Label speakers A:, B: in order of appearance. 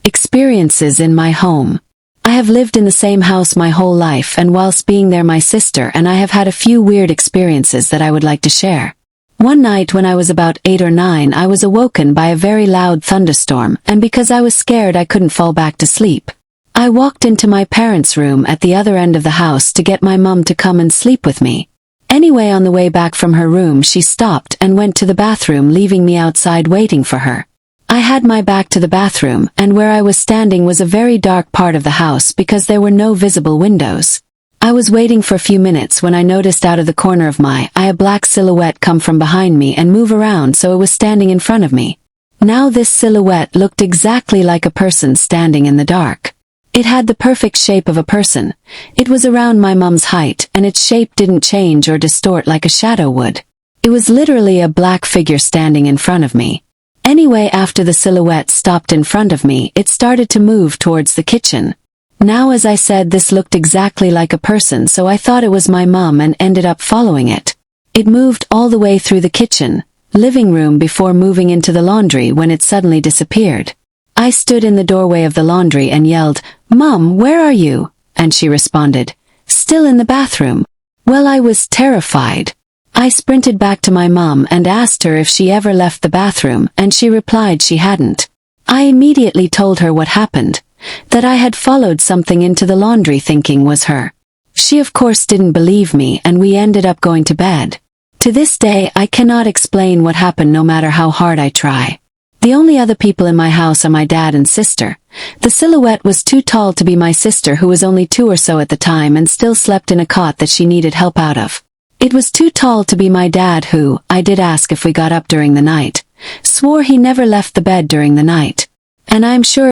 A: Experiences in my home. I have lived in the same house my whole life, and whilst being there my sister and I have had a few weird experiences that I would like to share. One night when I was about 8 or 9 I was awoken by a very loud thunderstorm, and because I was scared I couldn't fall back to sleep. I walked into my parents' room at the other end of the house to get my mum to come and sleep with me. Anyway, on the way back from her room she stopped and went to the bathroom, leaving me outside waiting for her. I had my back to the bathroom, and where I was standing was a very dark part of the house because there were no visible windows. I was waiting for a few minutes when I noticed out of the corner of my eye a black silhouette come from behind me and move around, so it was standing in front of me. Now this silhouette looked exactly like a person standing in the dark. It had the perfect shape of a person. It was around my mum's height, and its shape didn't change or distort like a shadow would. It was literally a black figure standing in front of me. Anyway, after the silhouette stopped in front of me, it started to move towards the kitchen. Now, as I said, this looked exactly like a person, so I thought it was my mum and ended up following it. It moved all the way through the kitchen, living room before moving into the laundry when it suddenly disappeared. I stood in the doorway of the laundry and yelled, "Mum, where are you?" And she responded, "Still in the bathroom." Well, I was terrified. I sprinted back to my mum and asked her if she ever left the bathroom, and she replied she hadn't. I immediately told her what happened, that I had followed something into the laundry thinking was her. She of course didn't believe me, and we ended up going to bed. To this day I cannot explain what happened no matter how hard I try. The only other people in my house are my dad and sister. The silhouette was too tall to be my sister, who was only 2 or so at the time and still slept in a cot that she needed help out of. It was too tall to be my dad, who, I did ask if we got up during the night, swore he never left the bed during the night. And I'm sure